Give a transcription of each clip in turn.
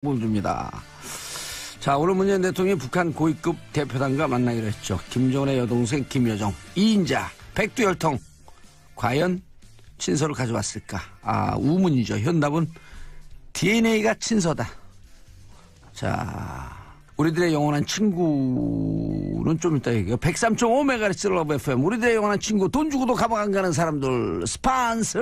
줍니다. 자, 오늘 문재인 대통령이 북한 고위급 대표단과 만나기로 했죠. 김정은의 여동생 김여정, 이인자, 백두혈통. 과연 친서를 가져왔을까? 우문이죠. 현답은 DNA가 친서다. 자, 우리들의 영원한 친구는 좀 이따 얘기해요. 103.5MHz 러브 FM. 우리들의 영원한 친구, 돈 주고도 가방 안 가는 사람들. 스폰서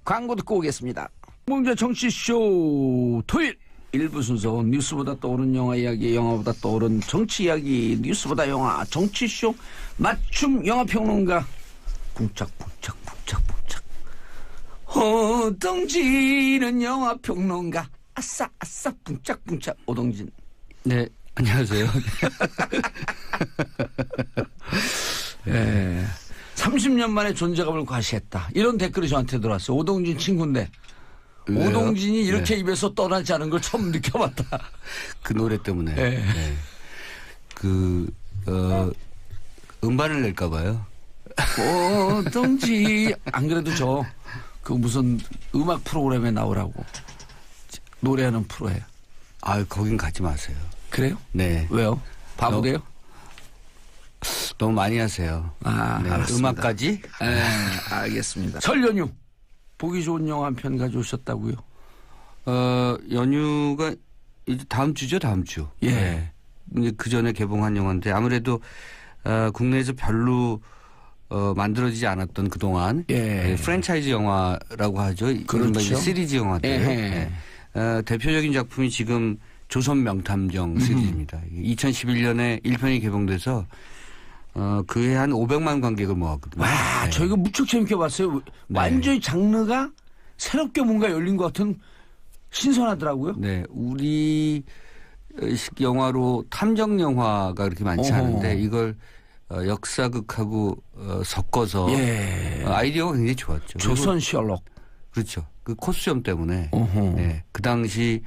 광고 듣고 오겠습니다. 문제 정치쇼 토요일 1부 순서, 뉴스보다 떠오른 영화 이야기, 영화보다 떠오른 정치 이야기, 뉴스보다 영화, 정치쇼 맞춤 영화평론가 붕짝붕짝 오동진은 영화평론가 아싸 붕짝붕짝 오동진. 네, 안녕하세요. 네, 30년 만에 존재감을 과시했다, 이런 댓글이 저한테 들어왔어요. 오동진 친구인데 왜요? 오동진이 이렇게 입에서 떠나지 않은 걸 처음 느껴봤다. 그 노래 때문에. 네. 네. 음반을 낼까 봐요. 오동진. 안 그래도 그 무슨 음악 프로그램에 나오라고 노래하는 프로예요. 거긴 가지 마세요. 그래요? 네. 왜요? 바보돼요? 너무 많이 하세요. 네. 알았습니다. 음악까지? 네, 알겠습니다. 설 연휴 보기 좋은 영화 한 편 가져오셨다고요? 연휴가 이제 다음 주죠, 다음 주. 예. 네. 이제 그 전에 개봉한 영화인데 아무래도 국내에서 별로 만들어지지 않았던 그동안 프랜차이즈 영화라고 하죠. 그렇죠. 시리즈 영화들. 네. 대표적인 작품이 지금 조선 명탐정 시리즈입니다. 2011년에 1편이 개봉돼서 그해 한 500만 관객을 모았거든요. 와, 네. 저 이거 무척 재밌게 봤어요. 네. 완전히 장르가 새롭게 뭔가 열린 것 같은, 신선하더라고요. 네, 우리 식 영화로 탐정 영화가 그렇게 많지 않은데 이걸 역사극하고 섞어서 아이디어가 굉장히 좋았죠. 조선 셜록. 그렇죠. 그 코스염 때문에 네. 그 당시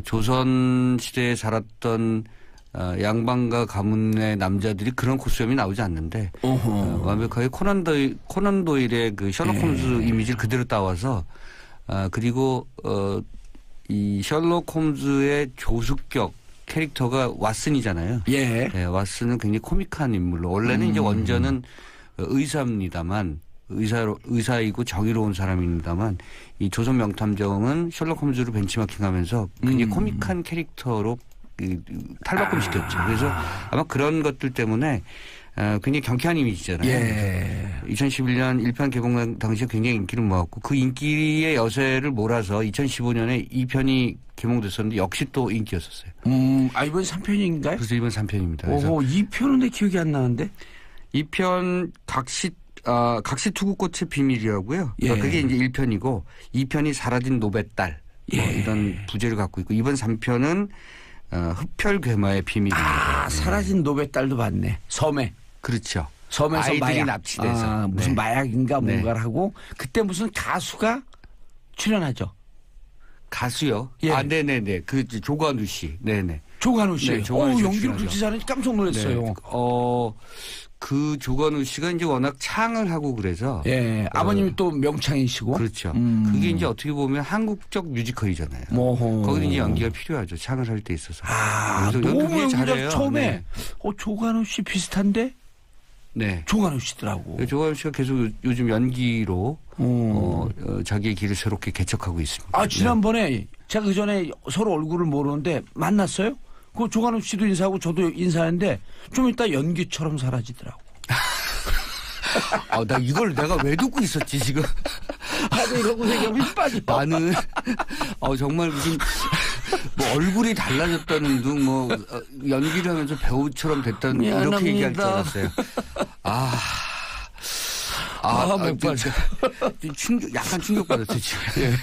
조선 시대에 살았던 양반과 가문의 남자들이 그런 코스염이 나오지 않는데 완벽하게 코난 도일의 그 셜록 홈즈 이미지를 그대로 따와서 그리고 이 셜록 홈즈의 조숙격 캐릭터가 왓슨이잖아요. 예. 네, 왓슨은 굉장히 코믹한 인물로 원래는 이제 원전은 의사입니다만 의사이고 정의로운 사람입니다만 이 조선 명탐정은 셜록 홈즈를 벤치마킹하면서 굉장히 코믹한 캐릭터로 탈바꿈 시켰죠. 그래서 아마 그런 것들 때문에 굉장히 경쾌한 이미지잖아요. 예. 2011년 1편 개봉 당시에 굉장히 인기를 모았고 그 인기의 여세를 몰아서 2015년에 2편이 개봉됐었는데 역시 또 인기였었어요. 이번 3편인가요? 그래서 이번 3편입니다. 오호, 2편은 내 기억이 안 나는데. 2편 각시투구꽃의 비밀이라고요. 예. 그게 이제 1편이고 2편이 사라진 노베 딸. 이런 부제를 갖고 있고 이번 3편은 흡혈괴마의 비밀입니다. 사라진 노베 딸도 봤네. 섬에. 그렇죠. 섬에서 아이들이 마약. 납치돼서. 무슨 마약인가 네. 뭔가를 하고 그때 무슨 가수가 출연하죠. 가수요? 예. 네네네. 그 조관우 씨. 네네. 조관우 씨. 네, 조관우 씨 연기를 출연하죠. 그렇게 잘하니 깜짝 놀랐어요. 네. 그 조관우 씨가 이제 워낙 창을 하고 그래서. 예. 아버님이 또 명창이시고. 그렇죠. 그게 이제 어떻게 보면 한국적 뮤지컬이잖아요. 거기는 이제 연기가 필요하죠. 창을 할 때 있어서. 그래서 너무 굉장히 연기가 잘해요. 처음에 네. 조관우 씨 비슷한데 네. 조관우 씨더라고. 조관우 씨가 계속 요즘 연기로 자기의 길을 새롭게 개척하고 있습니다. 지난번에 제가 그 전에 서로 얼굴을 모르는데 만났어요? 그 조관우 씨도 인사하고 저도 인사했는데 좀 이따 연기처럼 사라지더라고. 나 이걸 내가 왜 듣고 있었지 지금? 나도 이러고 생각하면 힘 빠져. 나는 정말 무슨 뭐 얼굴이 달라졌다는 둥 연기를 하면서 배우처럼 됐다는 미안합니다. 이렇게 얘기할 줄 알았어요. 약간 충격받았어요 지금.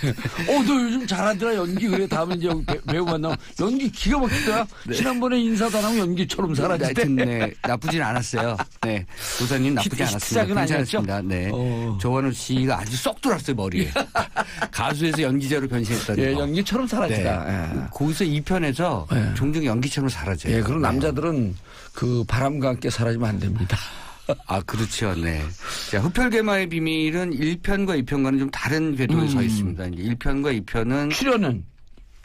너 요즘 잘하더라 연기. 그래 다음에 이제 배우 만나면 연기 기가 막히더라. 지난번에 인사도 안 하고 연기처럼 사라지대. 네, 나쁘진 않았어요. 네, 도사님 나쁘지 않았습니다. 시작은 괜찮았습니다. 네, 조관우 씨가 아주 쏙 들어왔어요 머리에. 가수에서 연기자로 변신했다는 거. 연기처럼 사라지다. 네. 거기서 2편에서 종종 연기처럼 사라져요. 그럼 남자들은 그 바람과 함께 사라지면 안 됩니다. 그렇죠. 네. 자, 흡혈괴마의 비밀은 1편과 2편과는 좀 다른 궤도에 서 있습니다. 이제 1편과 2편은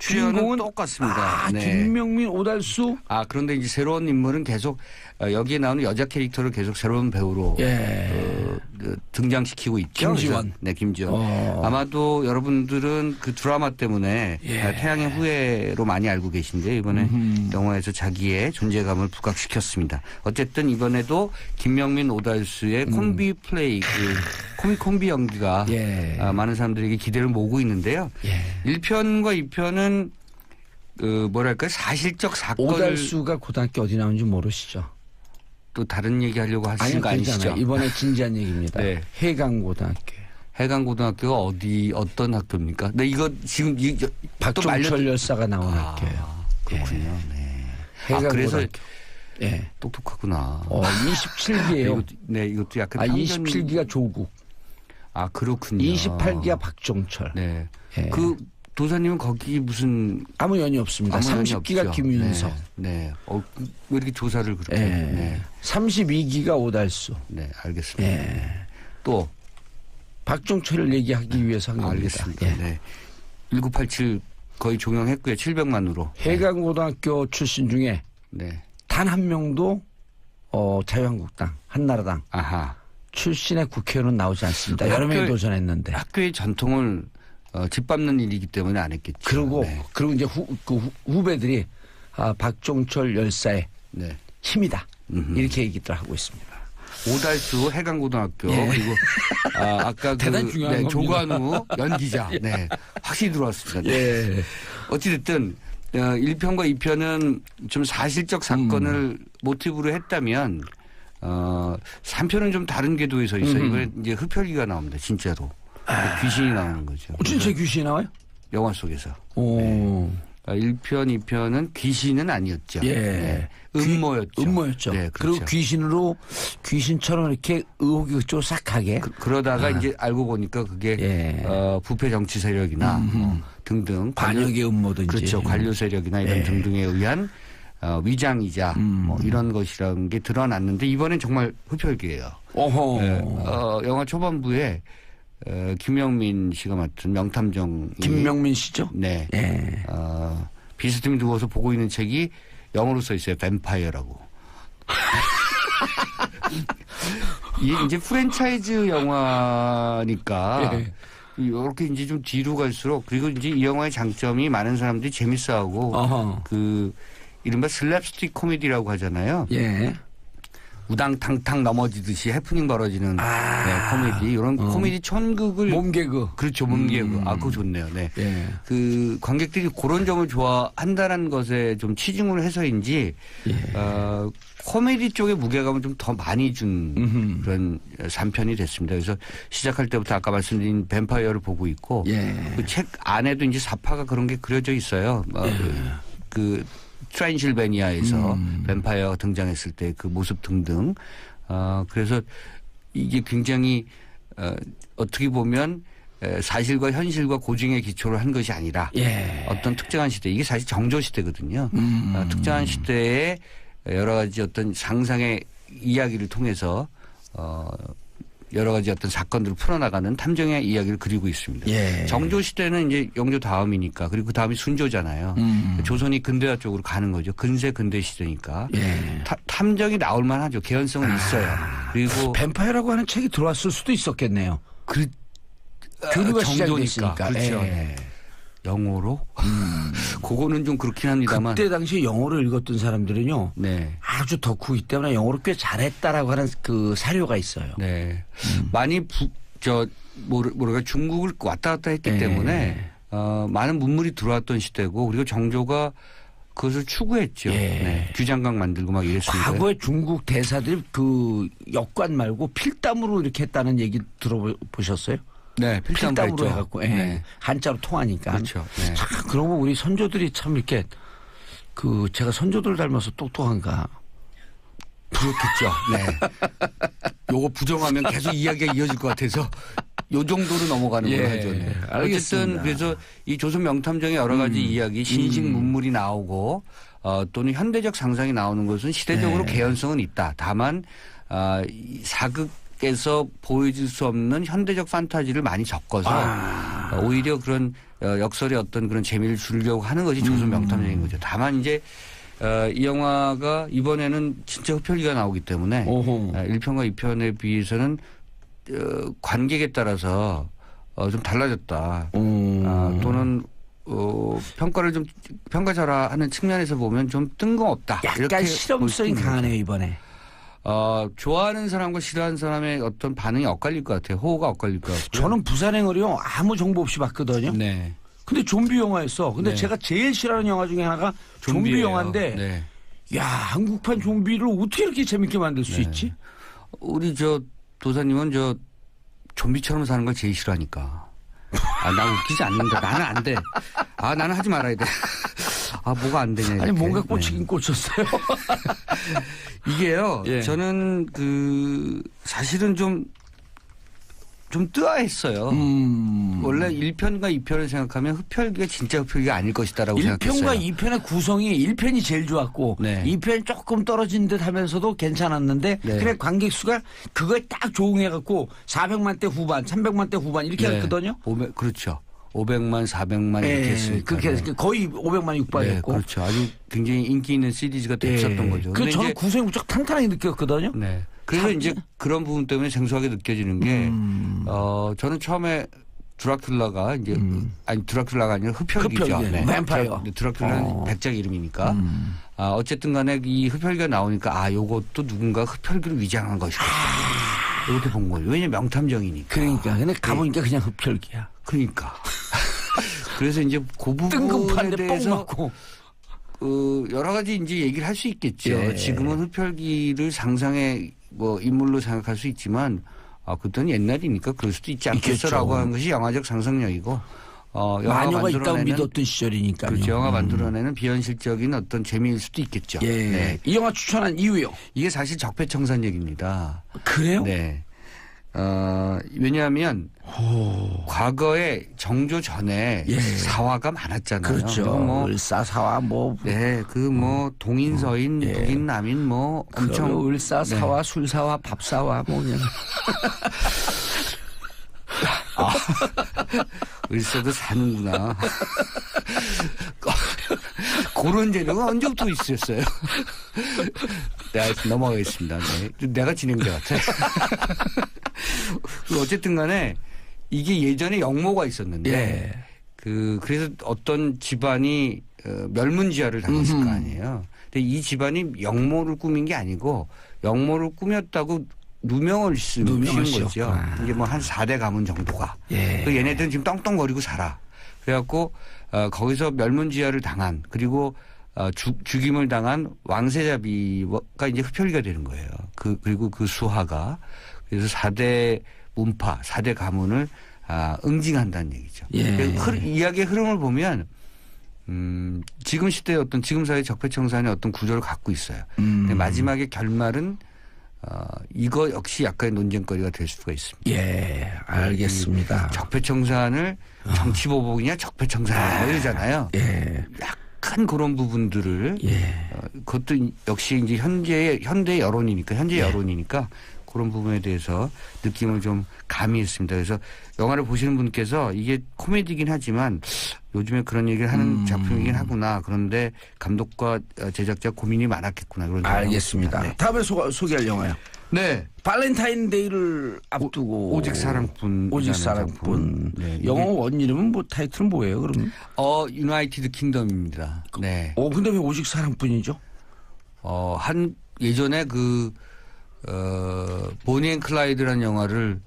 출연은 주인공은 똑같습니다. 네. 김명민, 오달수. 그런데 이제 새로운 인물은 계속 여기에 나오는 여자 캐릭터를 계속 새로운 배우로 등장시키고 있죠. 김지원. 그래서, 네, 김지원. 아마도 여러분들은 그 드라마 때문에 태양의 후예로 많이 알고 계신데 이번에 영화에서 자기의 존재감을 부각시켰습니다. 어쨌든 이번에도 김명민, 오달수의 콤비 플레이, 콤비 연기가 많은 사람들에게 기대를 모으고 있는데요. 1편과 2편은 뭐랄까 사실적 사건을 오달수가 고등학교 어디 나오는지 모르시죠? 또 다른 얘기 하려고 하시는 거 아니시죠? 그렇잖아요. 이번에 진지한 얘기입니다. 네. 해강고등학교. 해강고등학교가 어떤 학교입니까? 네, 이거 지금 박종철 열사가 나온 학교예요. 그렇군요. 네. 해강고등학교. 그래서 예. 똑똑하구나. 27기예요. 이것도 약간 27기가 조국. 그렇군요. 28기가 박종철. 네. 예. 그 도사님은 거기 무슨 아무 연이 없습니다. 아무 연이 30기가 없죠. 김윤석. 네. 왜 이렇게 조사를 그렇게? 예. 네. 32기가 오달수. 네, 알겠습니다. 예. 또 박종철을 얘기하기 위해서 한 겁니다. 알겠습니다. 예. 네. 1987 거의 종영했고요. 700만으로. 해강고등학교 출신 중에 네. 단 한 명도 자유한국당, 한나라당 출신의 국회의원은 나오지 않습니다. 여러 명이 도전했는데. 학교의 전통을 짓밟는 일이기 때문에 안 했겠죠. 그리고 이제 후배들이 박종철 열사의 힘이다. 이렇게 얘기들 하고 있습니다. 오달수 해강고등학교 그리고 아까 대단히 중요한 조관우 연기자 확실히 들어왔습니다. 어찌됐든 1편과 2편은 좀 사실적 사건을 모티브로 했다면 3편은 좀 다른 궤도에 서 있어요. 이번에 이제 흡혈귀가 나옵니다. 진짜로. 귀신이 나오는 거죠. 진짜 귀신이 나와요? 영화 속에서. 오. 1편, 2편은 귀신은 아니었죠. 음모였죠. 음모였죠. 네, 그렇죠. 그리고 귀신처럼 이렇게 의혹이 그쪽으로 싹 가게. 그러다가 이제 알고 보니까 그게 부패 정치 세력이나 등등. 반역의 음모든지. 그렇죠. 관료 세력이나 이런 등등에 의한 위장이자 이런 것이라는 게 드러났는데 이번엔 정말 흡혈귀예요. 영화 초반부에 김영민 씨가 맡은 명탐정. 김명민 씨죠? 네. 비스듬히 누워서 보고 있는 책이 영어로 써 있어요. 뱀파이어라고. 이게 이제 프랜차이즈 영화니까 이렇게 이제 좀 뒤로 갈수록 그리고 이제 이 영화의 장점이 많은 사람들이 재밌어하고 이른바 슬랩스틱 코미디라고 하잖아요. 우당탕탕 넘어지듯이 해프닝 벌어지는 코미디 이런 코미디 천극을 몸개그 그렇죠 몸개그 그거 좋네요. 네. 그 관객들이 그런 점을 좋아한다는 것에 좀 치중을 해서인지 코미디 쪽의 무게감을 좀 더 많이 준 그런 3편이 됐습니다. 그래서 시작할 때부터 아까 말씀드린 뱀파이어를 보고 있고 그 책 안에도 이제 사파가 그런 게 그려져 있어요. 그 트랜실베니아에서 뱀파이어가 등장했을 때 그 모습 등등. 그래서 이게 굉장히 어떻게 보면 사실과 현실과 고증의 기초를 한 것이 아니라 어떤 특정한 시대 이게 사실 정조 시대거든요. 특정한 시대에 여러 가지 어떤 상상의 이야기를 통해서 여러 가지 어떤 사건들을 풀어나가는 탐정의 이야기를 그리고 있습니다. 정조 시대는 이제 영조 다음이니까 그리고 그 다음이 순조잖아요. 조선이 근대화 쪽으로 가는 거죠. 근대 시대니까. 탐정이 나올 만하죠. 개연성은 있어요. 그리고 뱀파이어라고 하는 책이 들어왔을 수도 있었겠네요. 교류가 시작됐으니까. 그렇죠. 영어로? 그거는 좀 그렇긴 합니다만. 그때 당시에 영어를 읽었던 사람들은요. 아주 덕후이기 때문에 영어를 꽤 잘했다라고 하는 그 사료가 있어요. 많이 뭐랄까 중국을 왔다 갔다 했기 때문에 많은 문물이 들어왔던 시대고 그리고 정조가 그것을 추구했죠. 규장각 만들고 막 이랬습니다. 과거에 중국 대사들이 그 역관 말고 필담으로 이렇게 했다는 얘기 들어보셨어요? 필담으로 해갖고 한자로 통하니까. 그렇죠. 참 그러고 우리 선조들이 참 이렇게 제가 선조들 닮아서 똑똑한가. 그렇겠죠. 요거 부정하면 계속 이야기가 이어질 것 같아서 요 정도로 넘어가는 걸로 하죠. 어쨌든 그래서 이 조선 명탐정의 여러 가지 이야기 신식 문물이 나오고 또는 현대적 상상이 나오는 것은 시대적으로 개연성은 있다. 다만 사극 에서 보여줄 수 없는 현대적 판타지를 많이 섞어서 오히려 그런 역설의 어떤 그런 재미를 주려고 하는 것이 조선 명탐정인 거죠. 다만 이제 이 영화가 이번에는 진짜 흡혈귀가 나오기 때문에 1편과 2편에 비해서는 관객에 따라서 좀 달라졌다. 또는 평가를 좀 평가절하하는 측면에서 보면 좀 뜬금없다. 약간 이렇게 실험성이 강하네요 이번에. 좋아하는 사람과 싫어하는 사람의 어떤 반응이 엇갈릴 것 같아요. 호호가 엇갈릴 것 같아요. 저는 부산행을요 아무 정보 없이 봤거든요. 네. 근데 좀비 영화였어. 근데 네. 제가 제일 싫어하는 영화 중에 하나가 좀비 좀비예요. 영화인데 네. 야 한국판 좀비를 어떻게 이렇게 재밌게 만들 수 네. 있지? 우리 도사님은 좀비처럼 사는 걸 제일 싫어하니까. 나 웃기지 않는다. 나는 안 돼. 나는 하지 말아야 돼. 뭐가 안 되냐. 아니 이렇게. 뭔가 꽂히긴 꽂혔어요. 이게요. 예. 저는 사실은 좀 뜨아했어요. 원래 1편과 2편을 생각하면 흡혈귀가 진짜 흡혈귀가 아닐 것이다라고 생각했어요. 1편과 2편의 구성이 1편이 제일 좋았고 네. 2편이 조금 떨어진 듯 하면서도 괜찮았는데 네. 그래 관객 수가 그거에 딱 조응해갖고 400만 대 후반 300만 대 후반 이렇게 네. 했거든요. 그렇죠. 500만 400만 이렇게 했으니까. 그렇게 거의 500만 육박했고. 네, 그렇죠. 아주 굉장히 인기 있는 시리즈가 됐었던 거죠. 그 근데 저는 이제 구성이 무척 탄탄하게 느꼈거든요. 네. 그래서 이제 그런 부분 때문에 생소하게 느껴지는 게, 저는 처음에 드라큘라가 이제, 드라큘라가 아니라 흡혈귀죠. 흡혈귀, 뱀파이어. 드라큘라는 백작 이름이니까. 어쨌든 간에 이 흡혈귀가 나오니까, 요것도 누군가 흡혈귀를 위장한 것이다. 이렇게 본 거예요. 왜냐면 명탐정이니까. 그러니까. 근데 가보니까 그냥 흡혈귀야. 그러니까. 그래서 이제 그 부분에 뜬금판데 뻥 대해서 맞고. 여러 가지 이제 얘기를 할 수 있겠죠. 예. 지금은 흡혈귀를 상상의 인물로 생각할 수 있지만, 그때는 옛날이니까 그럴 수도 있지 않겠어라고 있겠죠. 하는 것이 영화적 상상력이고, 마녀가 있다고 믿었던 시절이니까요. 그렇죠. 영화 만들어내는 비현실적인 어떤 재미일 수도 있겠죠. 예. 네. 이 영화 추천한 이유요. 이게 사실 적폐청산 얘기입니다. 그래요? 네. 왜냐하면 과거에 정조 전에 사화가 많았잖아요. 그렇죠. 을사사화 네, 동인 서인, 북인 남인 엄청 을사사화, 술사화, 밥사화 그냥. 을사도 사는구나. 그런 재능은 언제부터 있었어요? 넘어가겠습니다. 네. 내가 진행자 같아. 어쨌든 간에 이게 예전에 영모가 있었는데 그래서 어떤 집안이 멸문지화를 당했을 거 아니에요. 근데 이 집안이 영모를 꾸민 게 아니고 영모를 꾸몄다고 누명을 씌운 거죠. 이제 한 4대 가문 정도가. 얘네들은 지금 떵떵거리고 살아. 그래갖고 거기서 멸문지화를 당한 그리고 죽임을 당한 왕세자비가 이제 흡혈귀가 되는 거예요. 그리고 그 수하가 그래서 4대 문파, 4대 가문을 응징한다는 얘기죠. 이야기의 흐름을 보면 지금 시대의 지금 사회 적폐청산의 어떤 구조를 갖고 있어요. 근데 마지막에 결말은 이거 역시 약간의 논쟁거리가 될 수가 있습니다. 예, 알겠습니다. 적폐청산을 정치보복이냐 적폐청산이냐 이러잖아요. 약간 그런 부분들을 그것도 역시 이제 현대 여론이니까 그런 부분에 대해서 느낌을 좀 가미했습니다. 그래서 영화를 보시는 분께서 이게 코미디긴 하지만 요즘에 그런 얘기를 하는 작품이긴 하구나. 그런데 감독과 제작자 고민이 많았겠구나. 그런 알겠습니다. 네. 다음에 소개할 영화요. 네. 발렌타인데이를 앞두고 오직 사랑뿐. 네. 영어 원 이름은 타이틀은 뭐예요, 그러면? 유나이티드 킹덤입니다. 네. 근데 왜 오직 사랑뿐이죠? 예전에 보니 앤 클라이드라는 영화를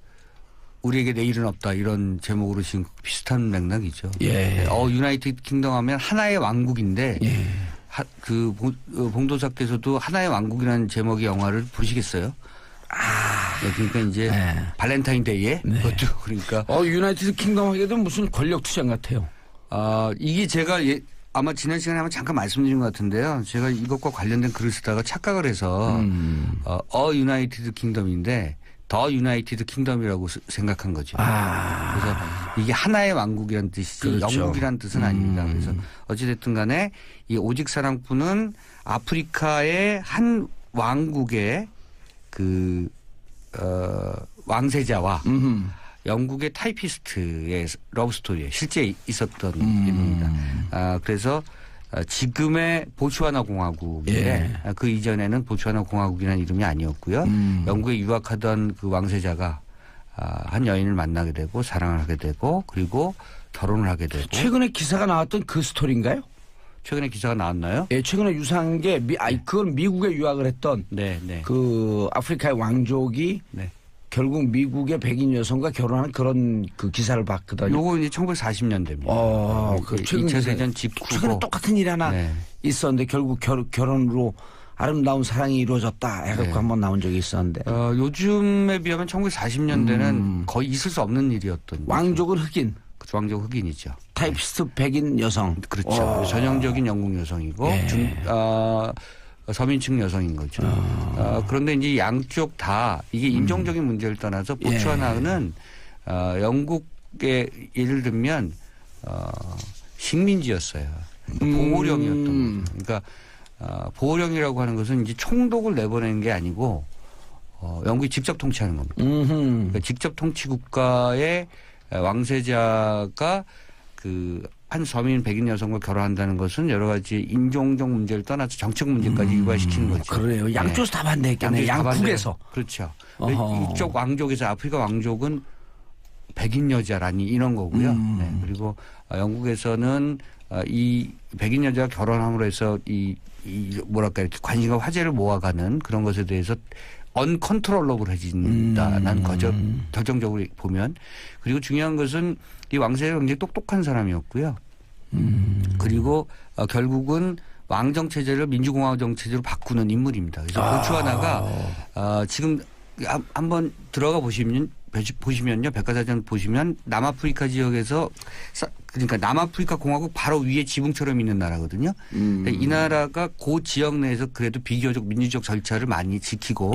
우리에게 내일은 없다 이런 제목으로 지금 비슷한 맥락이죠. 유나이티드 킹덤 하면 하나의 왕국인데 봉도사께서도 하나의 왕국이라는 제목의 영화를 보시겠어요? 그러니까 이제 발렌타인데이에 그것도 그러니까 유나이티드 킹덤 하게 되면 무슨 권력 투쟁 같아요. 이게 제가 아마 지난 시간에 한번 잠깐 말씀드린 것 같은데요. 제가 이것과 관련된 글을 쓰다가 착각을 해서 유나이티드 킹덤인데 더 유나이티드 킹덤이라고 생각한 거죠. 그래서 이게 하나의 왕국이라는 뜻이지 그렇죠. 영국이라는 뜻은 아닙니다. 그래서 어찌됐든 간에 이 오직 사랑꾼은 아프리카의 한 왕국의 왕세자와 음흠. 영국의 타이피스트의 러브스토리에 실제 있었던 일입니다. 그래서 지금의 보츠와나 공화국인데 그 이전에는 보츠와나 공화국이라는 이름이 아니었고요. 영국에 유학하던 그 왕세자가 한 여인을 만나게 되고 사랑을 하게 되고 그리고 결혼을 하게 되고. 최근에 기사가 나왔던 그 스토리인가요? 최근에 기사가 나왔나요? 예, 최근에 유사한 게 그건 미국에 유학을 했던 네. 그 아프리카의 왕족이 네. 결국 미국의 백인 여성과 결혼한 그런 그 기사를 봤거든요. 요거 이제 1940년대입니다. 그 2차 대전 직후고. 최근에 똑같은 일이 하나 네. 있었는데 결국 결혼으로 아름다운 사랑이 이루어졌다 해갖고 한번 나온 적이 있었는데. 요즘에 비하면 1940년대는 거의 있을 수 없는 일이었던. 왕족은 흑인. 왕족 흑인이죠. 타이피스트 백인 여성. 그렇죠. 전형적인 영국 여성이고 서민층 여성인 거죠. 그런데 이제 양쪽 다 이게 인종적인 문제를 떠나서 보츠와나는 영국의 예를 들면 식민지였어요. 보호령이었던 거죠. 그러니까 보호령이라고 하는 것은 이제 총독을 내보내는 게 아니고 영국이 직접 통치하는 겁니다. 그러니까 직접 통치 국가의 왕세자가 그 한 서민 백인 여성과 결혼한다는 것은 여러 가지 인종적 문제를 떠나서 정책 문제까지 유발시키는 거죠. 그래요. 양쪽에서 다 반대했겠네. 양국에서. 그렇죠. 이쪽 왕족에서 아프리카 왕족은 백인 여자라니 이런 거고요. 네. 그리고 영국에서는 이 백인 여자가 결혼함으로 해서 이 뭐랄까 이렇게 관심과 화제를 모아가는 그런 것에 대해서 언컨트롤러블해진다는 거죠. 결정적으로 보면. 그리고 중요한 것은 이 왕세자가 굉장히 똑똑한 사람이었고요. 그리고 결국은 왕정 체제를 민주공화정 체제로 바꾸는 인물입니다. 그래서 보츠와나가 지금 한번 들어가 보시면요. 백과사전 보시면 남아프리카 지역에서 그러니까 남아프리카 공화국 바로 위에 지붕처럼 있는 나라거든요. 이 나라가 그 지역 내에서 그래도 비교적 민주적 절차를 많이 지키고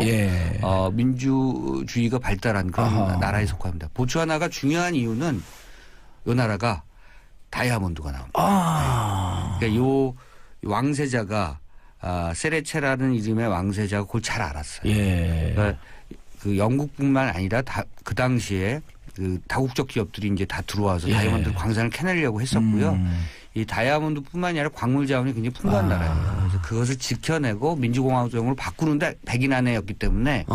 민주주의가 발달한 그런 나라에 속합니다. 보츠와나가 중요한 이유는 이 나라가 다이아몬드가 나옵니다. 그러니까 요 왕세자가 세레체라는 이름의 왕세자가 그걸 잘 알았어요. 그러니까 그 영국뿐만 아니라 그 당시에 그 다국적 기업들이 이제 다 들어와서 다이아몬드 광산을 캐내려고 했었고요. 이 다이아몬드뿐만 아니라 광물 자원이 굉장히 풍부한 나라예요. 그래서 그것을 지켜내고 민주공화정으로 바꾸는데 백인 아내였기 때문에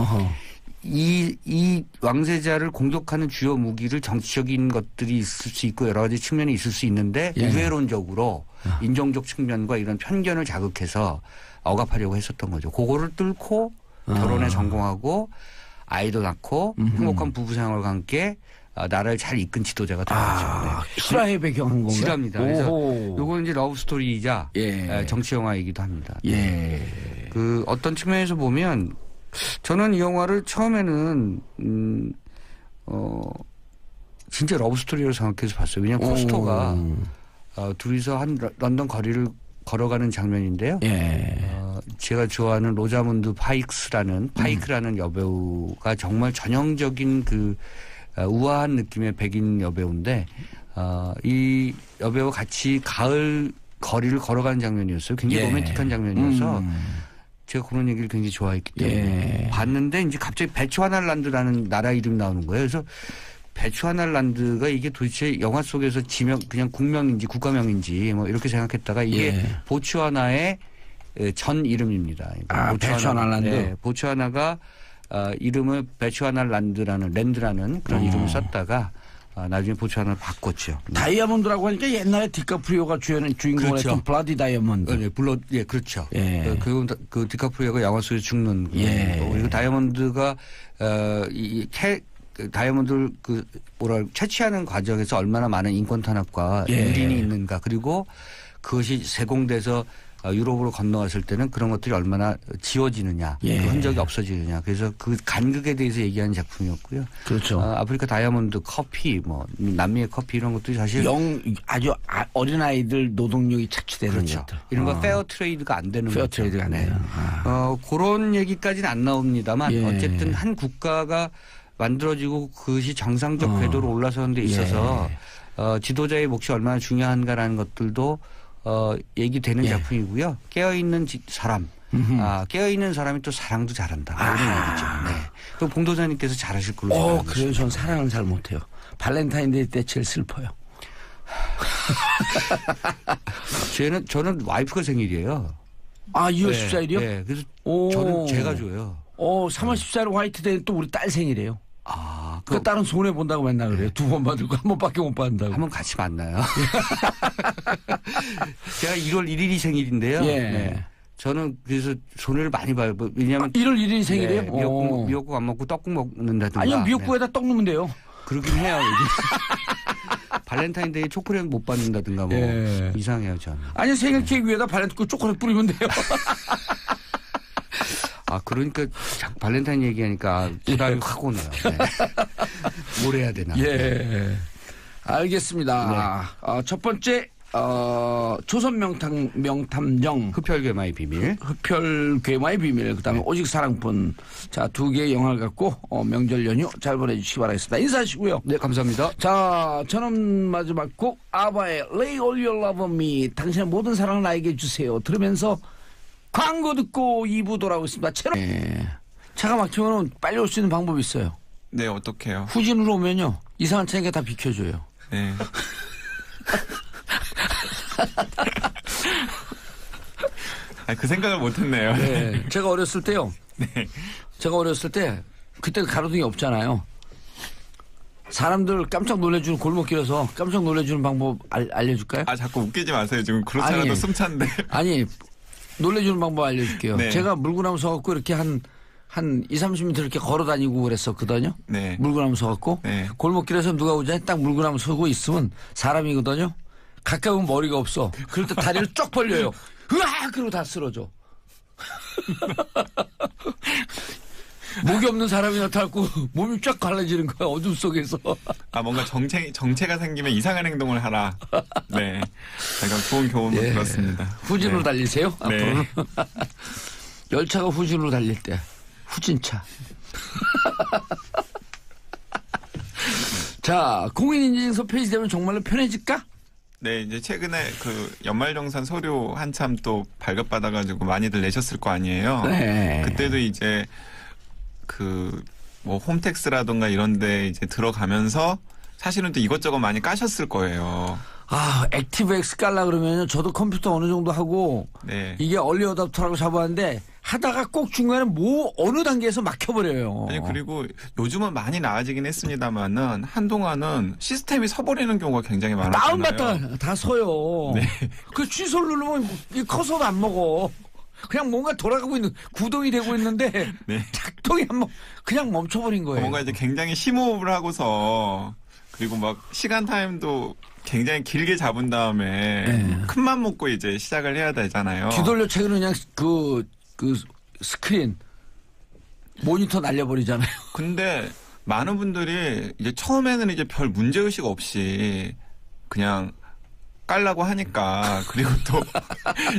이 왕세자를 공격하는 주요 무기를 정치적인 것들이 있을 수 있고 여러 가지 측면이 있을 수 있는데 우회론적으로 인종적 측면과 이런 편견을 자극해서 억압하려고 했었던 거죠. 그거를 뚫고 결혼에 성공하고 아이도 낳고 행복한 부부 생활과 함께 나라를 잘 이끈 지도자가 된 거죠. 실화에 배경한 건가요? 실화입니다. 그래서 요거는 이제 러브 스토리이자 정치 영화이기도 합니다. 그 어떤 측면에서 보면 저는 이 영화를 처음에는 진짜 러브 스토리로 생각해서 봤어요. 왜냐하면 포스터가 둘이서 한 런던 거리를 걸어가는 장면인데요. 제가 좋아하는 로자문드 파이크라는 여배우가 정말 전형적인 그 우아한 느낌의 백인 여배우인데 이 여배우와 같이 가을 거리를 걸어가는 장면이었어요. 굉장히 로맨틱한 장면이어서 제가 그런 얘기를 굉장히 좋아했기 때문에 봤는데 이제 갑자기 베츠와나란드라는 나라 이름이 나오는 거예요. 그래서 베츠와나란드가 이게 도대체 영화 속에서 지명 그냥 국명인지 국가명인지 뭐 이렇게 생각했다가 이게 보츠와나의 전 이름입니다. 베츠와나란드. 네, 보츠와나가 이름을 랜드라는 그런 이름을 썼다가 나중에 보츠와나를 바꿨죠. 다이아몬드라고 하니까 옛날에 디카프리오가 주인공을 했던 블라디 다이아몬드. 그렇죠. 그 디카프리오가 영화 속에서 죽는 거고 그리고 다이아몬드가 다이아몬드를 채취하는 과정에서 얼마나 많은 인권 탄압과 유린이 있는가 그리고 그것이 세공돼서 유럽으로 건너왔을 때는 그런 것들이 얼마나 지워지느냐 그 흔적이 없어지느냐 그래서 그 간극에 대해서 얘기하는 작품이었고요. 그렇죠. 아프리카 다이아몬드 커피 남미의 커피 이런 것들이 사실 아주 어린 아이들 노동력이 착취되는 것들 이런 거 페어 트레이드가 안 되는 거죠. 트레이드가 안 돼요. 그런 얘기까지는 안 나옵니다만 어쨌든 한 국가가 만들어지고 그것이 정상적 궤도로 올라서는 데 있어서 지도자의 몫이 얼마나 중요한가라는 것들도 얘기되는 작품이고요. 깨어있는 사람, 깨어있는 사람이 또 사랑도 잘한다. 이런 얘기죠. 그 봉도사님께서 잘하실 걸로 제가 알고 그래요. 전 사랑을 잘 못해요. 발렌타인데이 때 제일 슬퍼요. 저는 와이프가 생일이에요. 2월 14일이요? 네. 그래서 오. 저는 제가 줘요. 3월 14일 화이트데이는 또 우리 딸 생일이에요. 그 딸은 손해 본다고 맨날 그래요. 2번 받을 거 1번밖에 못 받는다고. 한번 같이 만나요. 제가 1월 1일이 생일인데요. 예. 네. 저는 그래서 손해를 많이 봐요. 왜냐하면 1월 1일이 생일이에요? 네, 미역국 안 먹고 떡국 먹는다든가. 아니요, 미역국에다 떡 넣으면 돼요. 그러긴 해요. 발렌타인데이 초콜릿 못 받는다든가 뭐 예. 이상해요 저는. 아니 생일 케이크 위에다 발렌타인 초콜릿 뿌리면 돼요. 그러니까 발렌타인 얘기하니까 부담이 확 오네요. 네. 뭘 해야 되나. 예. 알겠습니다. 첫 번째 조선 명탐정 흡혈괴마의 비밀. 흡혈괴마의 비밀, 그다음에 오직 사랑꾼. 자, 2개의 영화를 갖고 명절 연휴 잘 보내주시기 바라겠습니다. 인사하시고요. 네, 감사합니다. 자, 저는 마지막 곡 아바의 Lay All Your Love on Me, 당신의 모든 사랑을 나에게 주세요 들으면서 광고 듣고 2부 돌아오겠습니다. 차가 막히면 빨리 올 수 있는 방법이 있어요. 네, 어떡해요? 후진으로 오면요, 이상한 차니까 다 비켜줘요. 네. 그 생각을 못했네요. 네. 제가 어렸을 때요. 네. 제가 어렸을 때 그때 가로등이 없잖아요. 사람들 깜짝 놀래주는 골목길에서 깜짝 놀래주는 방법 알려줄까요? 자꾸 웃기지 마세요. 지금 그렇잖아도 아니. 숨찬데. 아니, 놀래주는 방법 알려줄게요. 네. 제가 물구나무 서갖고 이렇게 한 2, 30m 이렇게 걸어 다니고 그랬었거든요. 네. 물구나무 서갖고. 네. 골목길에서 누가 오자 딱 물구나무 서고 있으면 사람이거든요. 가까우면 머리가 없어. 그럴 때 다리를 쫙 벌려요. 으아! 그러고 다 쓰러져. 목이 없는 사람이 나타났고 몸이 쫙 갈라지는 거야. 어둠 속에서. 뭔가 정체가 생기면 이상한 행동을 하라. 네. 약간 좋은 교훈을 들었습니다. 후진으로 네. 달리세요. 네. 앞으로는. 열차가 후진으로 달릴 때. 후진차. 자, 공인인증서 폐지되면 정말로 편해질까? 네, 이제 최근에 그 연말정산 서류 한참 또 발급받아가지고 많이들 내셨을 거 아니에요. 네. 그때도 이제 뭐 홈택스라든가 이런데 이제 들어가면서 사실은 또 이것저것 많이 까셨을 거예요. 액티브엑스 깔라 그러면 저도 컴퓨터 어느 정도 하고 네. 이게 얼리 어답터라고 잡았는데 하다가 꼭 중간에 어느 단계에서 막혀버려요. 아니 그리고 요즘은 많이 나아지긴 했습니다만은 한동안은 시스템이 서버리는 경우가 굉장히 많았잖아요. 다운받다가 다 서요. 네. 그 취소를 누르면 커서도 안 먹어. 그냥 뭔가 돌아가고 있는, 구동이 되고 있는데 네. 작동이 그냥 멈춰버린 거예요. 뭔가 이제 굉장히 심호흡을 하고서 그리고 막 시간 타임도 굉장히 길게 잡은 다음에 큰맘 먹고 이제 시작을 해야 되잖아요. 뒤돌려 채우는 그냥 그 스크린 모니터 날려버리잖아요. 근데 많은 분들이 이제 처음에는 이제 별 문제의식 없이 그냥 깔라고 하니까 그리고 또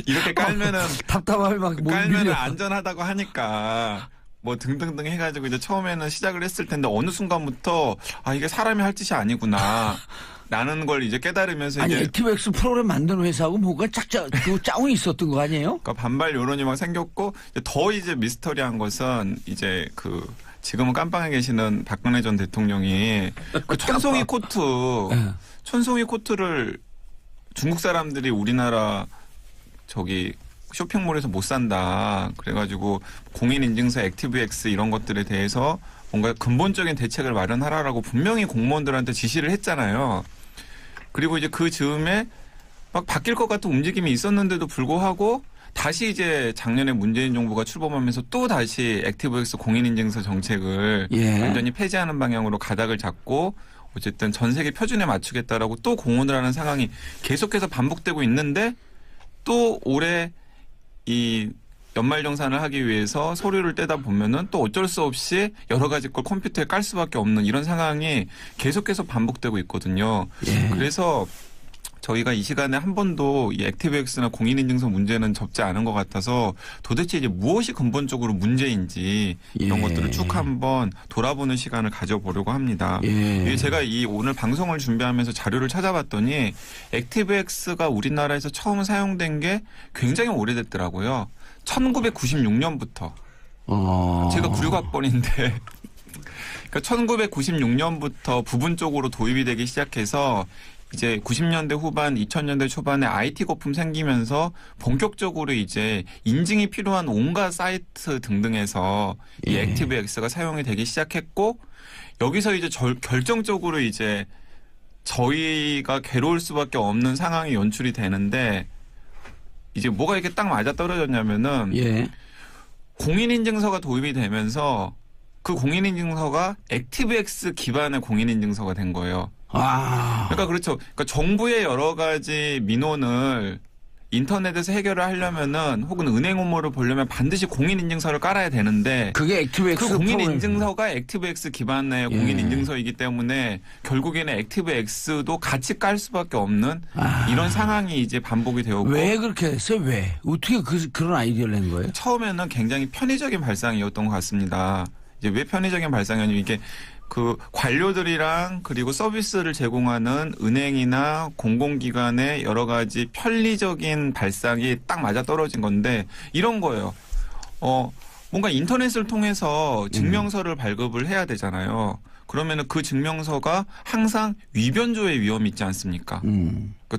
이렇게 깔면은 답답하게 막 깔면은 안전하다고 하니까 뭐 등등등 해가지고 이제 처음에는 시작을 했을 텐데 어느 순간부터 이게 사람이 할 짓이 아니구나 라는 걸 이제 깨달으면서 아니 이제 액티브엑스 프로그램 만드는 회사하고 뭐가 짜웅이 있었던 거 아니에요? 그러니까 반발 여론이 막 생겼고 더 이제 미스터리한 것은 이제 지금은 깜빵에 계시는 박근혜 전 대통령이 그 천송이 코트를 중국 사람들이 우리나라 쇼핑몰에서 못 산다. 그래가지고 공인인증서 액티브엑스 이런 것들에 대해서 뭔가 근본적인 대책을 마련하라라고 분명히 공무원들한테 지시를 했잖아요. 그리고 이제 그 즈음에 막 바뀔 것 같은 움직임이 있었는데도 불구하고 다시 이제 작년에 문재인 정부가 출범하면서 또 다시 액티브엑스 공인인증서 정책을 완전히 폐지하는 방향으로 가닥을 잡고 어쨌든 전 세계 표준에 맞추겠다라고 또 공언을 하는 상황이 계속해서 반복되고 있는데 또 올해 이 연말정산을 하기 위해서 서류를 떼다 보면은 또 어쩔 수 없이 여러 가지 걸 컴퓨터에 깔 수밖에 없는 이런 상황이 계속해서 반복되고 있거든요. 그래서 저희가 이 시간에 한 번도 이 액티브엑스나 공인인증서 문제는 접지 않은 것 같아서 도대체 이제 무엇이 근본적으로 문제인지 이런 것들을 쭉 한번 돌아보는 시간을 가져보려고 합니다. 제가 이 오늘 방송을 준비하면서 자료를 찾아봤더니 액티브엑스가 우리나라에서 처음 사용된 게 굉장히 오래됐더라고요. 1996년부터. 제가 96학번인데 그러니까 1996년부터 부분적으로 도입이 되기 시작해서 이제 90년대 후반, 2000년대 초반에 IT 거품 생기면서 본격적으로 이제 인증이 필요한 온갖 사이트 등등에서 이 예. 액티브엑스가 사용이 되기 시작했고 여기서 이제 결정적으로 이제 저희가 괴로울 수밖에 없는 상황이 연출이 되는데 이제 뭐가 이렇게 딱 맞아 떨어졌냐면은 예. 공인인증서가 도입이 되면서 그 공인인증서가 액티브엑스 기반의 공인인증서가 된 거예요. 아. 그러니까 그렇죠. 그러니까 정부의 여러 가지 민원을 인터넷에서 해결을 하려면은 혹은 은행 업무를 보려면 반드시 공인인증서를 깔아야 되는데 그게 액티브엑스 그 공인인증서가 액티브엑스 기반의 예. 공인인증서이기 때문에 결국에는 액티브엑스도 같이 깔 수밖에 없는 이런 상황이 이제 반복이 되었고 왜 그렇게 했어요? 왜? 어떻게 그런 아이디어를 낸 거예요? 처음에는 굉장히 편의적인 발상이었던 것 같습니다. 이제 왜 편의적인 발상이냐면 이게 그 관료들이랑 그리고 서비스를 제공하는 은행이나 공공기관의 여러 가지 편리적인 발상이 딱 맞아 떨어진 건데 이런 거예요. 뭔가 인터넷을 통해서 증명서를 발급을 해야 되잖아요. 그러면은 그 증명서가 항상 위변조의 위험이 있지 않습니까? 그러니까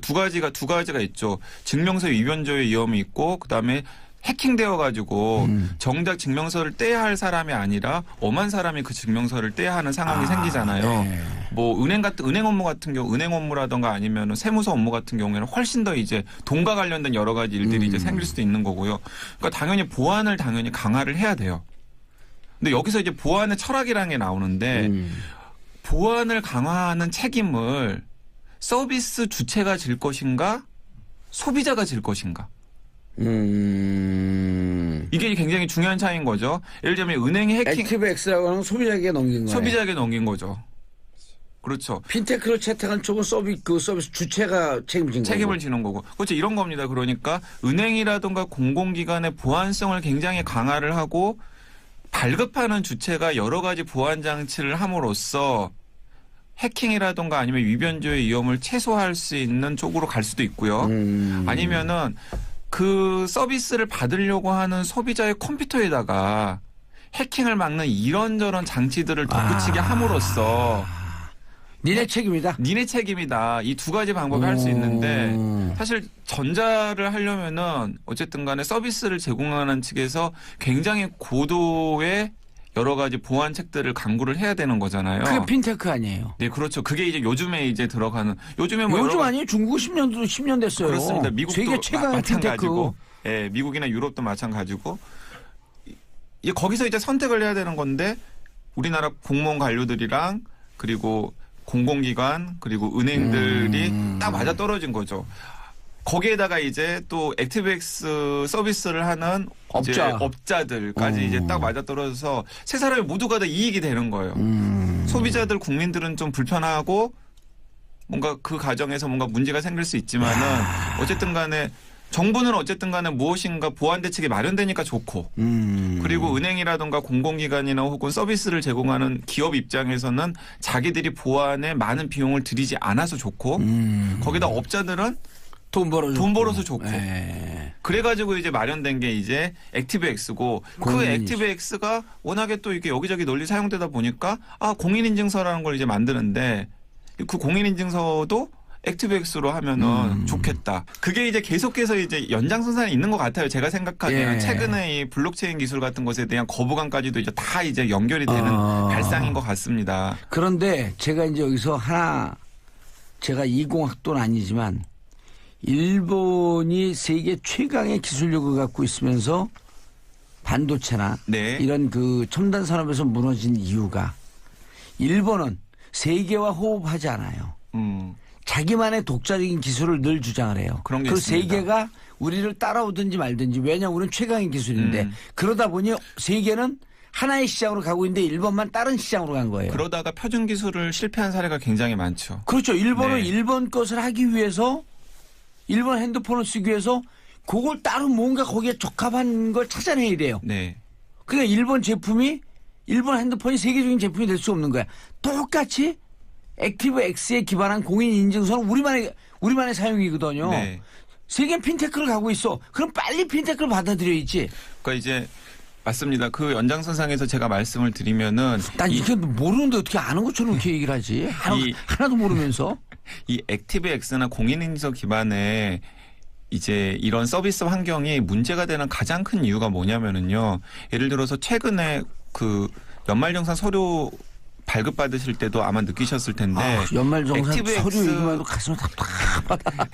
두 가지가 있죠. 증명서 위변조의 위험이 있고 그다음에 해킹되어 가지고 정작 증명서를 떼야 할 사람이 아니라 엄한 사람이 그 증명서를 떼야 하는 상황이 생기잖아요. 네. 뭐 은행 업무 같은 경우 은행 업무라든가 아니면 세무서 업무 같은 경우에는 훨씬 더 이제 돈과 관련된 여러 가지 일들이 이제 생길 수도 있는 거고요. 그러니까 당연히 보안을 당연히 강화를 해야 돼요. 근데 여기서 이제 보안의 철학이라는 게 나오는데 보안을 강화하는 책임을 서비스 주체가 질 것인가 소비자가 질 것인가. 이게 굉장히 중요한 차이인 거죠. 예를 들면 은행이 해킹 액티브엑스라고 하는 건 소비자에게 넘긴 거예요. 소비자에게 넘긴 거죠. 그렇죠. 핀테크를 채택한 쪽은 서비스 주체가 책임진 거고. 책임을 지는 거고. 그렇죠. 이런 겁니다. 그러니까 은행이라든가 공공기관의 보안성을 굉장히 강화를 하고 발급하는 주체가 여러 가지 보안 장치를 함으로써 해킹이라든가 아니면 위변조의 위험을 최소화할 수 있는 쪽으로 갈 수도 있고요. 아니면은 그 서비스를 받으려고 하는 소비자의 컴퓨터에다가 해킹을 막는 이런저런 장치들을 덧붙이게 함으로써 니네 책임이다. 니네 책임이다. 이 두 가지 방법을 할 수 있는데 사실 전자를 하려면은 어쨌든 간에 서비스를 제공하는 측에서 굉장히 고도의 여러 가지 보안책들을 강구를 해야 되는 거잖아요. 그게 핀테크 아니에요. 네, 그렇죠. 그게 이제 요즘에 이제 들어가는 요즘에 뭐 요즘 여러 아니에요? 중국 10년 됐어요. 그렇습니다. 미국도 세계 최강의 핀테크. 마찬가지고, 예, 미국이나 유럽도 마찬가지고. 거기서 이제 선택을 해야 되는 건데 우리나라 공무원 관료들이랑 그리고 공공기관 그리고 은행들이 딱 맞아 떨어진 거죠. 거기에다가 이제 또 액티브엑스 서비스를 하는 이제 업자들까지 이제 딱 맞아 떨어져서 세 사람이 모두가 다 이익이 되는 거예요. 소비자들 국민들은 좀 불편하고 뭔가 그 과정에서 뭔가 문제가 생길 수 있지만은 어쨌든 간에 정부는 어쨌든 간에 무엇인가 보안 대책이 마련되니까 좋고 그리고 은행이라든가 공공기관이나 혹은 서비스를 제공하는 기업 입장에서는 자기들이 보안에 많은 비용을 들이지 않아서 좋고 거기다 업자들은 돈 벌어서 좋고. 네. 그래가지고 이제 마련된 게 이제 액티브엑스고 그 액티브엑스가 워낙에 또 이렇게 여기저기 널리 사용되다 보니까 공인인증서라는 걸 이제 만드는데 그 공인인증서도 액티브엑스로 하면은 좋겠다. 그게 이제 계속해서 이제 연장선상에 있는 것 같아요. 제가 생각하기에는 예. 최근에 이 블록체인 기술 같은 것에 대한 거부감까지도 이제 다 이제 연결이 되는 발상인 것 같습니다. 그런데 제가 이제 여기서 제가 이공학도는 아니지만 일본이 세계 최강의 기술력을 갖고 있으면서 반도체나 네. 이런 그 첨단 산업에서 무너진 이유가 일본은 세계와 호흡하지 않아요. 자기만의 독자적인 기술을 늘 주장을 해요. 그런 게 그 있습니다. 세계가 우리를 따라오든지 말든지 왜냐하면 우리는 최강의 기술인데 그러다 보니 세계는 하나의 시장으로 가고 있는데 일본만 다른 시장으로 간 거예요. 그러다가 표준 기술을 실패한 사례가 굉장히 많죠. 그렇죠. 일본은 네. 일본 것을 하기 위해서 일본 핸드폰을 쓰기 위해서 그걸 따로 뭔가 거기에 적합한 걸 찾아내야 돼요. 네. 그러니까 일본 핸드폰이 세계적인 제품이 될 수 없는 거야. 똑같이 액티브엑스에 기반한 공인인증서는 우리만의 사용이거든요. 네. 세계는 핀테크를 가고 있어. 그럼 빨리 핀테크를 받아들여야지. 그러니까 이제 맞습니다. 그 연장선상에서 제가 말씀을 드리면은 난 이게 모르는데 어떻게 아는 것처럼 이렇게 얘기를 하지? 하나도 모르면서. 이 액티브엑스나 공인인증서 기반의 이제 이런 서비스 환경이 문제가 되는 가장 큰 이유가 뭐냐면은요. 예를 들어서 최근에 그 연말정산 서류 발급받으실 때도 아마 느끼셨을 텐데 연말정산 액티브엑스 서류 얘기만 해도 가슴이 답답하다.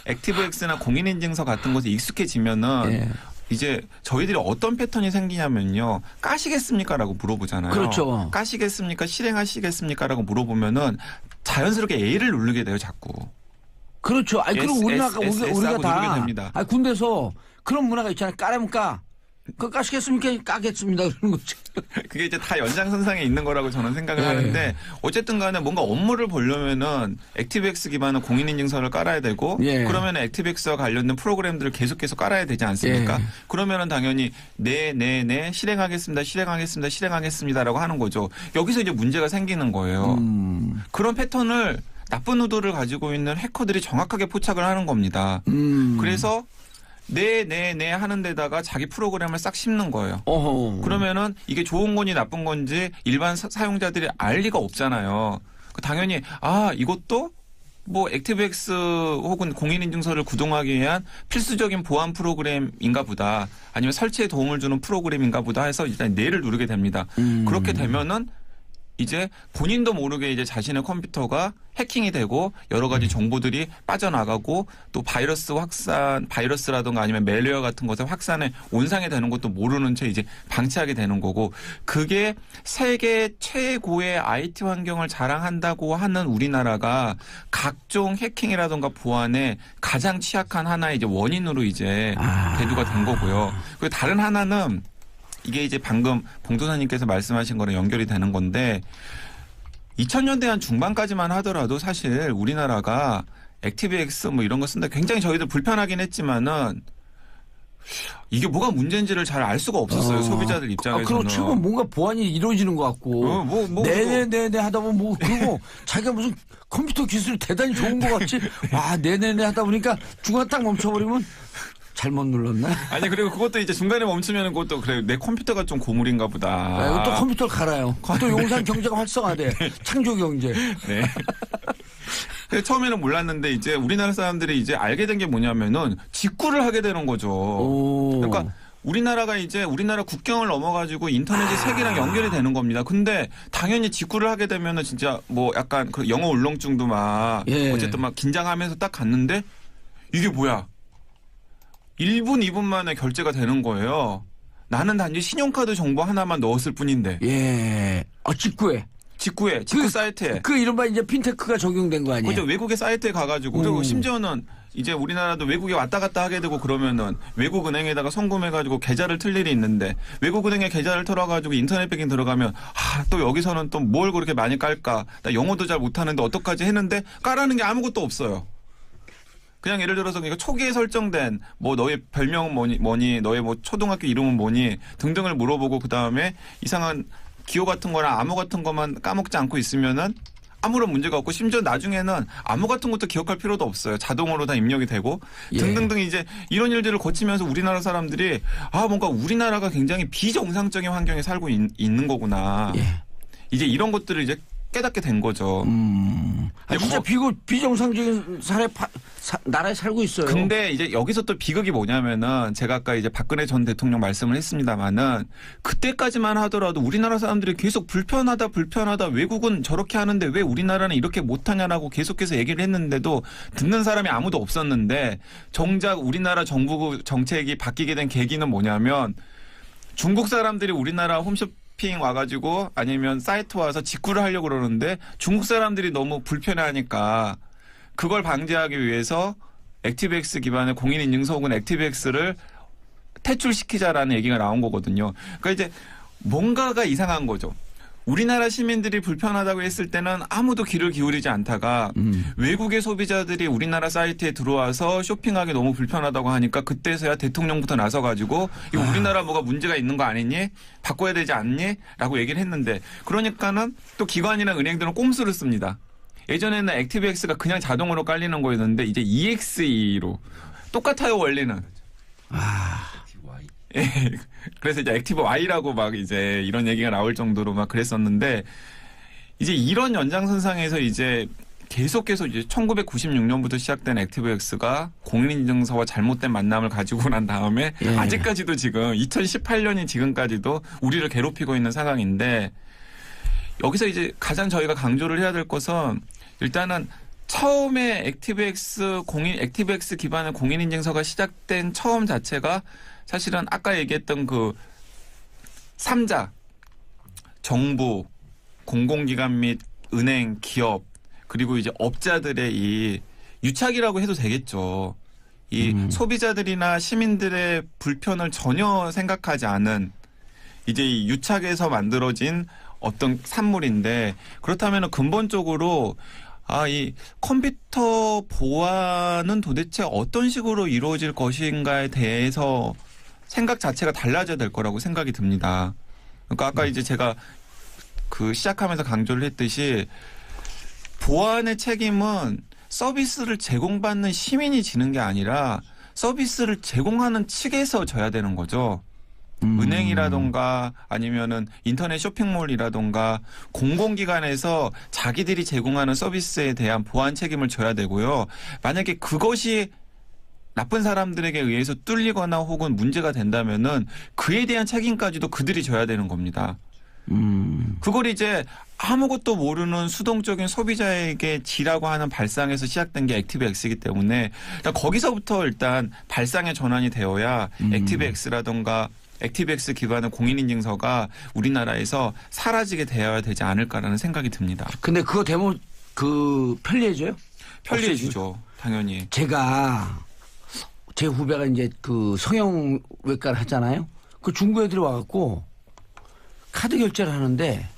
액티브엑스나 공인인증서 같은 것에 익숙해지면은 예. 이제 저희들이 어떤 패턴이 생기냐면요. 까시겠습니까라고 물어보잖아요. 그렇죠. 까시겠습니까? 실행하시겠습니까라고 물어보면은 자연스럽게 A를 누르게 돼요, 자꾸. 그렇죠. 아니, 그럼 우리가 S 하고 우리가 누르게 다. 됩니다. 아니, 군대에서 그런 문화가 있잖아요. 까라면 까. 그거 까시겠습니까? 까겠습니다. 그런 거죠. 그게 이제 다 연장선상에 있는 거라고 저는 생각을 네. 하는데 어쨌든 간에 뭔가 업무를 보려면은 액티브엑스 기반의 공인인증서를 깔아야 되고 예. 그러면 액티브엑스와 관련된 프로그램들을 계속해서 깔아야 되지 않습니까? 예. 그러면은 당연히 네 실행하겠습니다라고 하는 거죠. 여기서 이제 문제가 생기는 거예요. 그런 패턴을 나쁜 의도를 가지고 있는 해커들이 정확하게 포착을 하는 겁니다. 그래서 네 하는 데다가 자기 프로그램을 싹 심는 거예요. 어허. 그러면은 이게 좋은 건지 나쁜 건지 일반 사용자들이 알 리가 없잖아요. 당연히 이것도 뭐 액티브엑스 혹은 공인인증서를 구동하기 위한 필수적인 보안 프로그램인가 보다. 아니면 설치에 도움을 주는 프로그램인가 보다 해서 일단 네를 누르게 됩니다. 그렇게 되면은 이제 본인도 모르게 이제 자신의 컴퓨터가 해킹이 되고 여러 가지 정보들이 빠져나가고 또 바이러스라든가 아니면 멜웨어 같은 것에 확산에 온상이 되는 것도 모르는 채 이제 방치하게 되는 거고 그게 세계 최고의 IT 환경을 자랑한다고 하는 우리나라가 각종 해킹이라든가 보안에 가장 취약한 하나의 이제 원인으로 이제 대두가 된 거고요. 그리고 다른 하나는 이게 이제 방금 봉도사님께서 말씀하신 거랑 연결이 되는 건데 2000년대 한 중반까지만 하더라도 사실 우리나라가 액티브엑스 뭐 이런 거 쓴다 굉장히 저희들 불편하긴 했지만은 이게 뭐가 문제인지를 잘 알 수가 없었어요. 소비자들 입장에서는. 그렇죠. 뭔가 보안이 이루어지는 것 같고. 네네네 하다 보면 뭐 그리고 자기가 무슨 컴퓨터 기술이 대단히 좋은 것 같지. 와 네네네 하다 보니까 중간 딱 멈춰버리면 잘못 눌렀나? 아니 그리고 그것도 이제 중간에 멈추면 그것도 그래 내 컴퓨터가 좀 고물인가 보다. 또 컴퓨터를 갈아요. 또 용산 경제가 활성화돼. 창조 경제. 네. 처음에는 몰랐는데 이제 우리나라 사람들이 이제 알게 된 게 뭐냐면은 직구를 하게 되는 거죠. 그러니까 우리나라가 이제 우리나라 국경을 넘어가지고 인터넷의 세계랑 연결이 되는 겁니다. 근데 당연히 직구를 하게 되면은 진짜 뭐 약간 그 영어 울렁증도 막 어쨌든 막 긴장하면서 딱 갔는데 이게 뭐야? 1분, 2분 만에 결제가 되는 거예요. 나는 단지 신용카드 정보 하나만 넣었을 뿐인데. 예. 직구에 직구 사이트에. 그 이른바 이제 핀테크가 적용된 거 아니에요? 그죠. 외국의 사이트에 가가지고. 그리고 심지어는 이제 우리나라도 외국에 왔다 갔다 하게 되고 그러면은 외국 은행에다가 송금해가지고 계좌를 틀 일이 있는데 외국 은행에 계좌를 털어가지고 인터넷 배킹 들어가면 또 여기서는 또 뭘 그렇게 많이 깔까. 나 영어도 잘 못하는데 어떡하지 했는데 깔아는 게 아무것도 없어요. 그냥 예를 들어서 그러니까 초기에 설정된 뭐 너의 별명은 뭐니 너의 뭐 초등학교 이름은 뭐니 등등을 물어보고 그다음에 이상한 기호 같은 거나 암호 같은 것만 까먹지 않고 있으면은 아무런 문제가 없고 심지어 나중에는 암호 같은 것도 기억할 필요도 없어요. 자동으로 다 입력이 되고 등등등 이제 이런 일들을 거치면서 우리나라 사람들이 뭔가 우리나라가 굉장히 비정상적인 환경에 살고 있는 거구나. 이제 이런 것들을 이제 깨닫게 된 거죠. 진짜 비정상적인 나라에 살고 있어요. 근데 이제 여기서 또 비극이 뭐냐면은 제가 아까 이제 박근혜 전 대통령 말씀을 했습니다마는 그때까지만 하더라도 우리나라 사람들이 계속 불편하다 외국은 저렇게 하는데 왜 우리나라는 이렇게 못하냐라고 계속해서 얘기를 했는데도 듣는 사람이 아무도 없었는데 정작 우리나라 정부 정책이 바뀌게 된 계기는 뭐냐면 중국 사람들이 우리나라 홈쇼핑 와가지고 아니면 사이트 와서 직구를 하려고 그러는데 중국 사람들이 너무 불편해하니까 그걸 방지하기 위해서 액티브엑스 기반의 공인인증서 혹은 액티브엑스를 퇴출시키자라는 얘기가 나온 거거든요. 그러니까 이제 뭔가가 이상한 거죠. 우리나라 시민들이 불편하다고 했을 때는 아무도 귀를 기울이지 않다가 외국의 소비자들이 우리나라 사이트에 들어와서 쇼핑하기 너무 불편하다고 하니까 그때서야 대통령부터 나서가지고 이거 우리나라 뭐가 문제가 있는 거 아니니? 바꿔야 되지 않니? 라고 얘기를 했는데 그러니까는 또 기관이나 은행들은 꼼수를 씁니다. 예전에는 액티브엑스가 그냥 자동으로 깔리는 거였는데 이제 EXE로 똑같아요 원리는. 예. 그래서 이제 액티브 Y라고 막 이제 이런 얘기가 나올 정도로 막 그랬었는데 이제 이런 연장선상에서 이제 계속해서 이제 1996년부터 시작된 액티브엑스가 공인인증서와 잘못된 만남을 가지고 난 다음에 예. 아직까지도 지금 2018년이 지금까지도 우리를 괴롭히고 있는 상황인데 여기서 이제 가장 저희가 강조를 해야 될 것은 일단은 처음에 액티브엑스 기반의 공인인증서가 시작된 처음 자체가 사실은 아까 얘기했던 그 3자 정부, 공공기관 및 은행, 기업 그리고 이제 업자들의 이 유착이라고 해도 되겠죠. 이 소비자들이나 시민들의 불편을 전혀 생각하지 않은 이제 이 유착에서 만들어진 어떤 산물인데 그렇다면 근본적으로 이 컴퓨터 보안은 도대체 어떤 식으로 이루어질 것인가에 대해서 생각 자체가 달라져야 될 거라고 생각이 듭니다. 그러니까 아까 이제 제가 그 시작하면서 강조를 했듯이 보안의 책임은 서비스를 제공받는 시민이 지는 게 아니라 서비스를 제공하는 측에서 져야 되는 거죠. 은행이라던가 아니면은 인터넷 쇼핑몰이라던가 공공기관에서 자기들이 제공하는 서비스에 대한 보안 책임을 져야 되고요. 만약에 그것이 나쁜 사람들에게 의해서 뚫리거나 혹은 문제가 된다면은 그에 대한 책임까지도 그들이 져야 되는 겁니다. 그걸 이제 아무것도 모르는 수동적인 소비자에게 지라고 하는 발상에서 시작된 게 액티브엑스이기 때문에 일단 거기서부터 일단 발상의 전환이 되어야 액티브엑스라던가 액티브엑스 기반의 공인인증서가 우리나라에서 사라지게 되어야 되지 않을까라는 생각이 듭니다. 근데 그거 되면 그 편리해져요? 편리해지죠. 당연히. 제 후배가 이제 그 성형외과를 하잖아요. 그 중국 애들이 와갖고 카드 결제를 하는데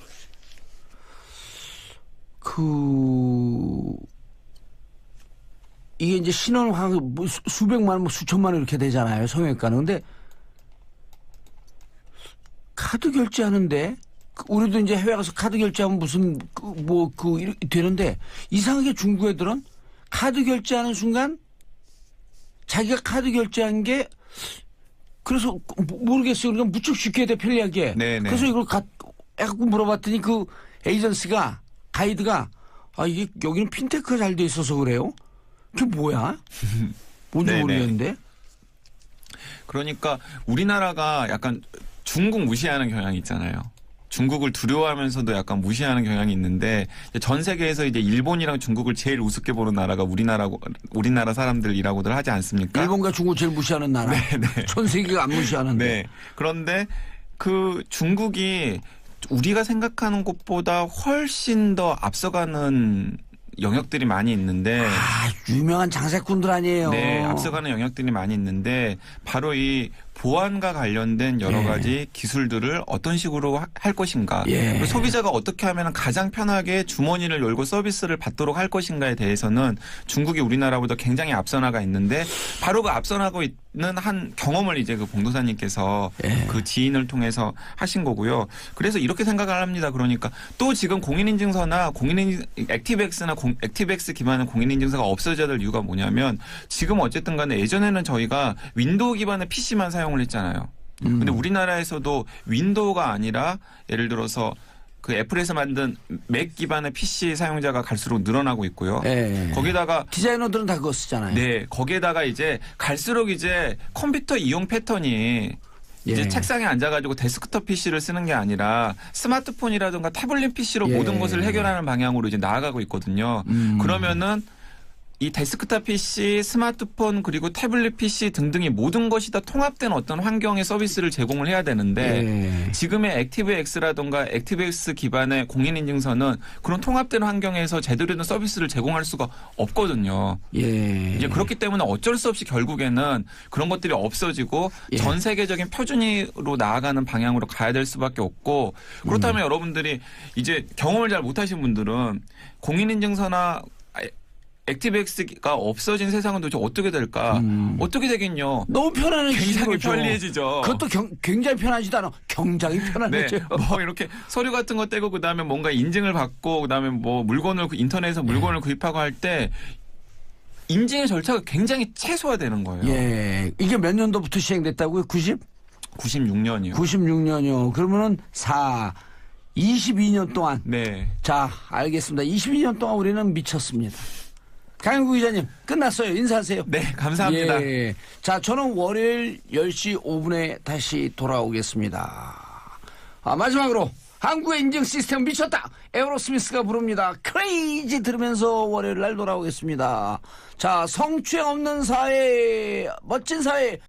이게 이제 신원하고 뭐 수백만 원, 뭐 수천만 원 이렇게 되잖아요. 성형외과는. 근데 카드 결제하는데 우리도 이제 해외 가서 카드 결제하면 무슨 이렇게 되는데 이상하게 중국 애들은 카드 결제하는 순간 자기가 카드 결제한 게 그래서 모르겠어요. 그러니까 무척 쉽게 돼 편리하게. 네네. 그래서 이걸 해갖고 물어봤더니 그 에이전시가 가이드가 이게 여기는 핀테크가 잘 돼 있어서 그래요. 그게 뭐야? 뭔지 네네. 모르겠는데. 그러니까 우리나라가 약간 중국 무시하는 경향이 있잖아요. 중국을 두려워하면서도 약간 무시하는 경향이 있는데 전 세계에서 이제 일본이랑 중국을 제일 우습게 보는 나라가 우리나라 사람들이라고들 하지 않습니까? 일본과 중국 제일 무시하는 나라. 네네. 전 세계가 안 무시하는데. 네. 그런데 그 중국이 우리가 생각하는 것보다 훨씬 더 앞서가는 영역들이 많이 있는데 유명한 장사꾼들 아니에요. 네, 앞서가는 영역들이 많이 있는데 바로 이 보안과 관련된 여러 예. 가지 기술들을 어떤 식으로 할 것인가 예. 그리고 소비자가 어떻게 하면 가장 편하게 주머니를 열고 서비스를 받도록 할 것인가에 대해서는 중국이 우리나라보다 굉장히 앞서 나가 있는데 바로 그 앞서 나고 있는 한 경험을 이제 그 봉도사님께서 예. 그 지인을 통해서 하신 거고요. 그래서 이렇게 생각을 합니다. 그러니까 또 지금 공인인증서나 액티브엑스 기반의 공인인증서가 없어져야 될 이유가 뭐냐면 지금 어쨌든 간에 예전에는 저희가 윈도우 기반의 PC만 사용을 했잖아요. 근데 우리나라에서도 윈도우가 아니라 예를 들어서 그 애플에서 만든 맥 기반의 PC 사용자가 갈수록 늘어나고 있고요. 예. 거기다가 디자이너들은 다 그거 쓰잖아요. 네, 거기에다가 이제 갈수록 이제 컴퓨터 이용 패턴이 이제 예. 책상에 앉아가지고 데스크톱 PC를 쓰는 게 아니라 스마트폰이라든가 태블릿 PC로 예. 모든 것을 해결하는 방향으로 이제 나아가고 있거든요. 그러면은 이 데스크탑 PC, 스마트폰 그리고 태블릿 PC 등등이 모든 것이 다 통합된 어떤 환경의 서비스를 제공을 해야 되는데 예. 지금의 액티브엑스라든가 액티브엑스 기반의 공인인증서는 그런 통합된 환경에서 제대로 된 서비스를 제공할 수가 없거든요. 예. 이제 그렇기 때문에 어쩔 수 없이 결국에는 그런 것들이 없어지고 예. 전 세계적인 표준으로 나아가는 방향으로 가야 될 수밖에 없고 그렇다면 여러분들이 이제 경험을 잘 못하신 분들은 공인인증서나 액티브엑스가 없어진 세상은 도대체 어떻게 될까? 어떻게 되겠냐? 너무 편안해지죠. 굉장히 편리해지죠. 그것도 굉장히 편하지도 않아. 굉장히 네, 편안해져요. 뭐 이렇게 서류 같은 거 떼고 그다음에 뭔가 인증을 받고 그다음에 뭐 물건을 인터넷에서 물건을 구입하고 할 때 인증의 절차가 굉장히 최소화되는 거예요. 예. 이게 몇 년도부터 시행됐다고요? 90? 96년이요. 96년이요. 그러면은 22년 동안. 네. 자, 알겠습니다. 22년 동안 우리는 미쳤습니다. 강영구 기자님, 끝났어요. 인사하세요. 네, 감사합니다. 예. 자, 저는 월요일 10시 5분에 다시 돌아오겠습니다. 마지막으로 한국의 인증 시스템 미쳤다. 에어로스미스가 부릅니다. 크레이지 들으면서 월요일 날 돌아오겠습니다. 자, 성추행 없는 사회, 멋진 사회